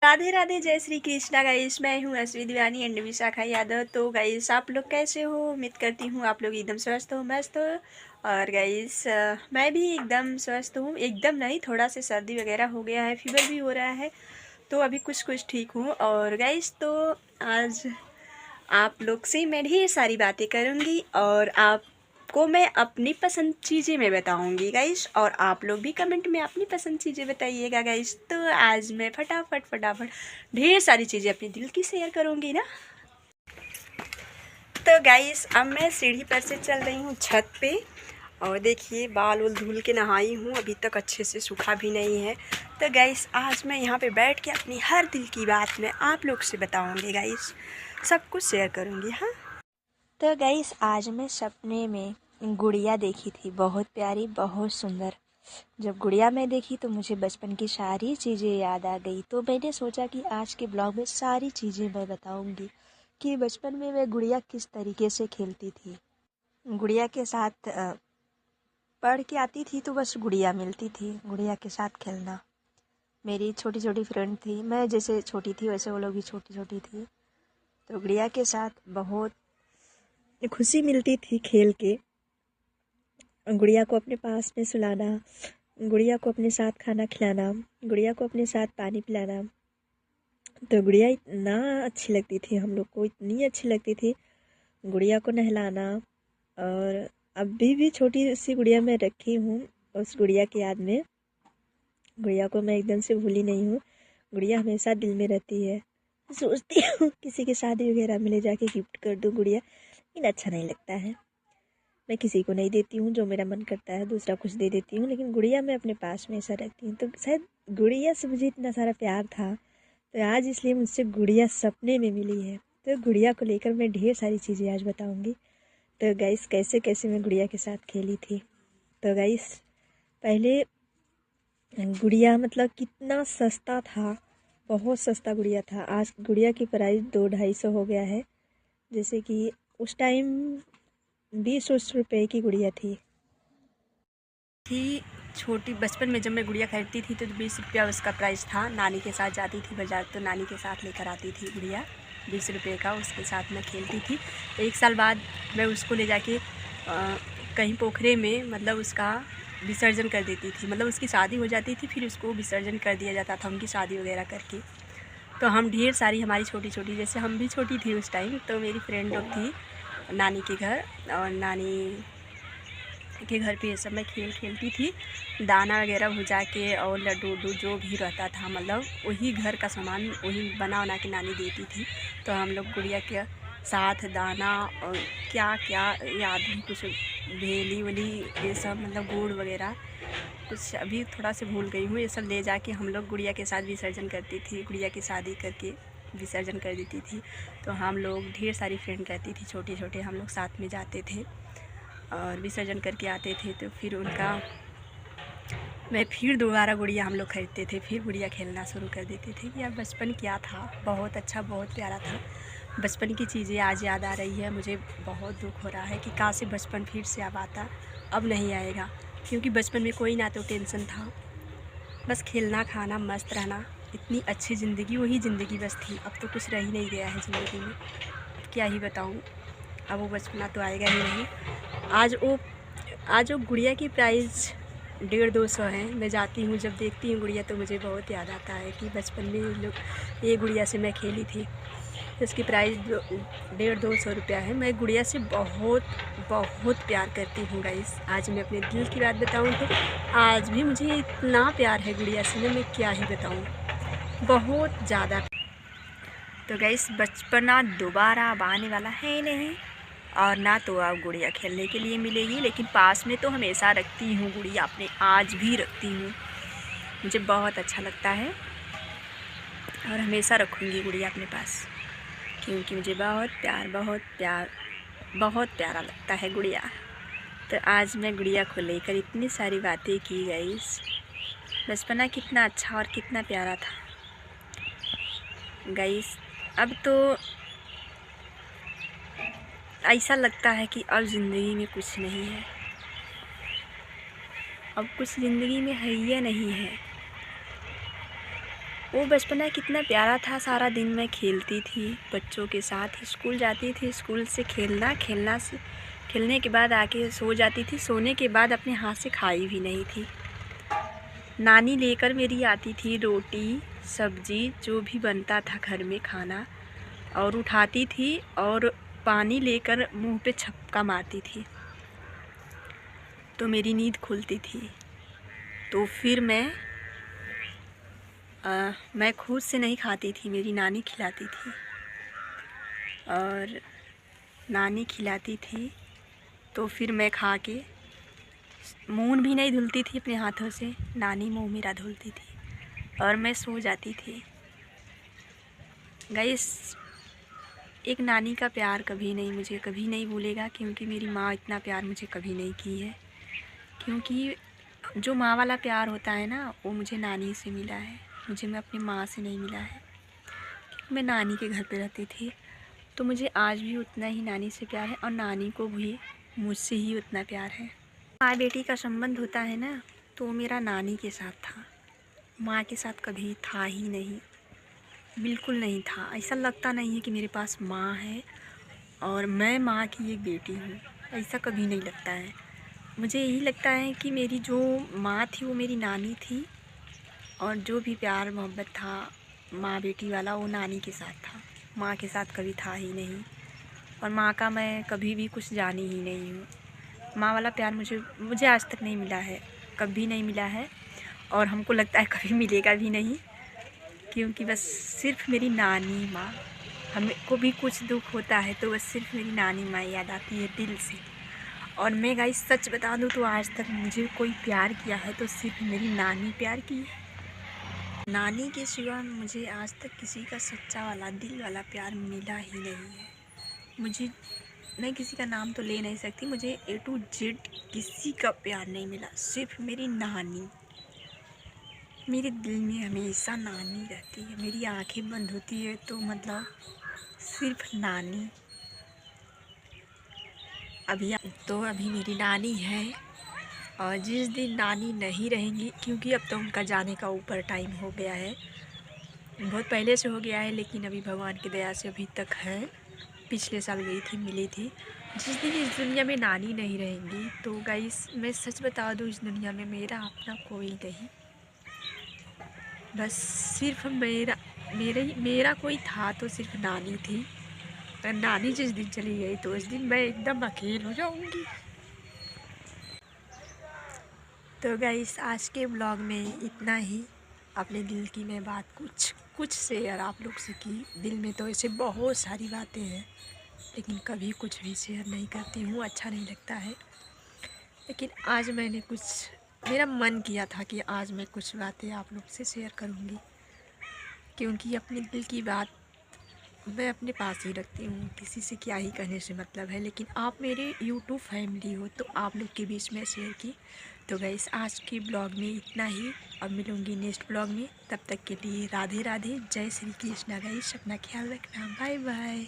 राधे राधे, जय श्री कृष्णा गाइस। मैं हूँ अश्विनी दीवानी एंड विशाखा यादव। तो गाइस, आप लोग कैसे हो? उम्मीद करती हूँ आप लोग एकदम स्वस्थ हो, मस्त हो। और गाइस, मैं भी एकदम स्वस्थ हूँ। एकदम नहीं, थोड़ा सा सर्दी वगैरह हो गया है, फीवर भी हो रहा है, तो अभी कुछ कुछ ठीक हूँ। और गाइस, तो आज आप लोग से मैं ढेर सारी बातें करूँगी और आपको मैं अपनी पसंद चीज़ें मैं बताऊँगी गाइस। और आप लोग भी कमेंट में अपनी पसंद चीज़ें बताइएगा गाइस। तो आज मैं फटाफट ढेर सारी चीज़ें अपने दिल की शेयर करूँगी ना। तो गाइस, अब मैं सीढ़ी पर से चल रही हूँ छत पे। और देखिए, बाल उल धुल के नहाई हूँ, अभी तक अच्छे से सूखा भी नहीं है। तो गाइस, आज मैं यहाँ पे बैठ के अपनी हर दिल की बात मैं आप लोग से बताऊँगी गाइस, सब कुछ शेयर करूँगी। हाँ, तो गाइस, आज मैं सपने में गुड़िया देखी थी, बहुत प्यारी, बहुत सुंदर। जब गुड़िया मैं देखी तो मुझे बचपन की सारी चीज़ें याद आ गई। तो मैंने सोचा कि आज के ब्लॉग में सारी चीज़ें मैं बताऊंगी कि बचपन में मैं गुड़िया किस तरीके से खेलती थी। गुड़िया के साथ पढ़ के आती थी तो बस गुड़िया मिलती थी, गुड़िया के साथ खेलना। मेरी छोटी छोटी फ्रेंड थी, मैं जैसे छोटी थी वैसे वो लोग भी छोटी छोटी थी। तो गुड़िया के साथ बहुत खुशी मिलती थी खेल के। गुड़िया को अपने पास में सुलाना, गुड़िया को अपने साथ खाना खिलाना, गुड़िया को अपने साथ पानी पिलाना। तो गुड़िया इतना अच्छी लगती थी, हम लोग को इतनी अच्छी लगती थी गुड़िया को नहलाना। और अभी भी छोटी सी गुड़िया मैं रखी हूँ, उस गुड़िया की याद में। गुड़िया को मैं एकदम से भूली नहीं हूँ, गुड़िया हमेशा दिल में रहती है। सोचती हूँ किसी की शादी वगैरह में ले जाके गिफ्ट कर दूँ गुड़िया, लेकिन अच्छा नहीं लगता है। मैं किसी को नहीं देती हूँ, जो मेरा मन करता है दूसरा कुछ दे देती हूँ, लेकिन गुड़िया मैं अपने पास में ऐसा रखती हूँ। तो शायद गुड़िया से मुझे इतना सारा प्यार था, तो आज इसलिए मुझसे गुड़िया सपने में मिली है। तो गुड़िया को लेकर मैं ढेर सारी चीज़ें आज बताऊँगी। तो गाइस, कैसे कैसे मैं गुड़िया के साथ खेली थी। तो गाइस, पहले गुड़िया मतलब कितना सस्ता था, बहुत सस्ता गुड़िया था। आज गुड़िया की प्राइस 200-250 हो गया है। जैसे कि उस टाइम 20 रुपये की गुड़िया थी। छोटी बचपन में जब मैं गुड़िया खरीदती थी तो 20 रुपया उसका प्राइस था। नानी के साथ जाती थी बाज़ार, तो नानी के साथ लेकर आती थी गुड़िया 20 रुपये का, उसके साथ मैं खेलती थी। 1 साल बाद मैं उसको ले जाके कहीं पोखरे में मतलब उसका विसर्जन कर देती थी। मतलब उसकी शादी हो जाती थी, फिर उसको विसर्जन कर दिया जाता था उनकी शादी वगैरह करके। तो हम ढेर सारी, हमारी छोटी छोटी, जैसे हम भी छोटी थी उस टाइम, तो मेरी फ्रेंड लोग थी नानी के घर, और नानी के घर पे ये सब मैं खेल खेलती थी। दाना वगैरह भुजा के और लड्डू उड्डू जो भी रहता था, मतलब वही घर का सामान वही बना बना के नानी देती थी। तो हम लोग गुड़िया के साथ दाना और क्या क्या याद नहीं, कुछ भेली वली ये सब, मतलब गुड़ वगैरह कुछ अभी थोड़ा से भूल गई हूँ, ये सब ले जाके हम लोग गुड़िया के साथ विसर्जन करती थी। गुड़िया की शादी करके विसर्जन कर देती थी। तो हम लोग ढेर सारी फ्रेंड रहती थी, छोटे छोटे, हम लोग साथ में जाते थे और विसर्जन करके आते थे। तो फिर उनका मैं फिर दोबारा गुड़िया हम लोग खरीदते थे, फिर गुड़िया खेलना शुरू कर देते थे। कि यार बचपन क्या था, बहुत अच्छा, बहुत प्यारा था। बचपन की चीज़ें आज याद आ रही है, मुझे बहुत दुख हो रहा है कि काश से बचपन फिर से अब आता। अब नहीं आएगा, क्योंकि बचपन में कोई ना तो टेंशन था, बस खेलना खाना मस्त रहना, इतनी अच्छी ज़िंदगी, वही ज़िंदगी बस थी। अब तो कुछ रह ही नहीं गया है ज़िंदगी में, क्या ही बताऊँ। अब वो बचपना तो आएगा ही नहीं। आज वो गुड़िया की प्राइस 150-200 है। मैं जाती हूँ, जब देखती हूँ गुड़िया तो मुझे बहुत याद आता है कि बचपन में ये गुड़िया से मैं खेली थी। इसकी प्राइस 150-200 रुपया है। मैं गुड़िया से बहुत बहुत प्यार करती हूँ गाइस। आज मैं अपने दिल की बात बताऊँ तो आज भी मुझे इतना प्यार है गुड़िया से, मैं क्या ही बताऊँ, बहुत ज़्यादा। तो गाइस, बचपना दोबारा अब आने वाला है नहीं, और ना तो अब गुड़िया खेलने के लिए मिलेगी, लेकिन पास में तो हमेशा रखती हूँ गुड़िया अपने, आज भी रखती हूँ। मुझे बहुत अच्छा लगता है और हमेशा रखूँगी गुड़िया अपने पास, क्योंकि मुझे बहुत प्यारा लगता है गुड़िया। तो आज मैं गुड़िया को लेकर इतनी सारी बातें की गाइस। बचपना कितना अच्छा और कितना प्यारा था गाइस। अब तो ऐसा लगता है कि अब ज़िंदगी में कुछ नहीं है, अब कुछ ज़िंदगी में है या नहीं है। वो बचपना कितना प्यारा था। सारा दिन मैं खेलती थी बच्चों के साथ, स्कूल जाती थी, स्कूल से खेलने के बाद आके सो जाती थी। सोने के बाद अपने हाथ से खाई भी नहीं थी। नानी लेकर मेरी आती थी रोटी सब्जी जो भी बनता था घर में खाना, और उठाती थी और पानी लेकर मुंह पे छपका मारती थी तो मेरी नींद खुलती थी। तो फिर मैं खुद से नहीं खाती थी, मेरी नानी खिलाती थी। और नानी खिलाती थी तो फिर मैं खा के मुंह भी नहीं धुलती थी अपने हाथों से, नानी मुंह मेरा धुलती थी और मैं सो जाती थी। गाइस, एक नानी का प्यार मुझे कभी नहीं भूलेगा, क्योंकि मेरी माँ इतना प्यार मुझे कभी नहीं की है। क्योंकि जो माँ वाला प्यार होता है ना, वो मुझे नानी से मिला है, मुझे मैं अपनी माँ से नहीं मिला है। मैं नानी के घर पे रहती थी तो मुझे आज भी उतना ही नानी से प्यार है और नानी को भी मुझसे ही उतना प्यार है। माँ बेटी का संबंध होता है ना, तो मेरा नानी के साथ था, माँ के साथ कभी था ही नहीं, बिल्कुल नहीं था। ऐसा लगता नहीं है कि मेरे पास माँ है और मैं माँ की एक बेटी हूँ, ऐसा कभी नहीं लगता है। मुझे यही लगता है कि मेरी जो माँ थी वो मेरी नानी थी, और जो भी प्यार मोहब्बत था माँ बेटी वाला वो नानी के साथ था, माँ के साथ कभी था ही नहीं। और माँ का मैं कभी भी कुछ जानी ही नहीं हूँ। माँ वाला प्यार मुझे आज तक नहीं मिला है, कभी नहीं मिला है, और हमको लगता है कभी मिलेगा भी नहीं। क्योंकि बस सिर्फ मेरी नानी माँ, हमें को भी कुछ दुख होता है तो बस सिर्फ मेरी नानी माँ याद आती है दिल से। और मैं गाइस सच बता दूँ तो आज तक मुझे कोई प्यार किया है तो सिर्फ मेरी नानी प्यार की है। नानी के सिवा मुझे आज तक किसी का सच्चा वाला दिल वाला प्यार मिला ही नहीं है। मुझे, मैं किसी का नाम तो ले नहीं सकती, मुझे A to Z किसी का प्यार नहीं मिला, सिर्फ मेरी नानी। मेरे दिल में हमेशा नानी रहती है, मेरी आंखें बंद होती है तो मतलब सिर्फ नानी। अभी मेरी नानी है, और जिस दिन नानी नहीं रहेंगी, क्योंकि अब तो उनका जाने का ऊपर टाइम हो गया है, बहुत पहले से हो गया है, लेकिन अभी भगवान की दया से अभी तक है। पिछले साल गई थी, मिली थी। जिस दिन इस दुनिया में नानी नहीं रहेंगी तो गाइस मैं सच बता दूँ, इस दुनिया में मेरा अपना कोई नहीं, बस सिर्फ मेरा कोई था तो सिर्फ नानी थी। और नानी जिस दिन चली गई तो उस दिन मैं एकदम अकेली हो जाऊंगी। तो गाइस आज के ब्लॉग में इतना ही। अपने दिल की मैं बात कुछ शेयर आप लोग से की। दिल में तो ऐसे बहुत सारी बातें हैं, लेकिन कभी कुछ भी शेयर नहीं करती हूँ, अच्छा नहीं लगता है। लेकिन आज मेरा मन किया था कि आज मैं कुछ बातें आप लोग से शेयर करूँगी, क्योंकि अपने दिल की बात मैं अपने पास ही रखती हूँ, किसी से क्या ही कहने से मतलब है। लेकिन आप मेरे यूट्यूब फैमिली हो तो आप लोग के बीच में शेयर की। तो गाइस आज के ब्लॉग में इतना ही, अब मिलूँगी नेक्स्ट ब्लॉग में। तब तक के लिए राधे राधे, जय श्री कृष्णा। गाइस अपना ख्याल रखना, बाय बाय।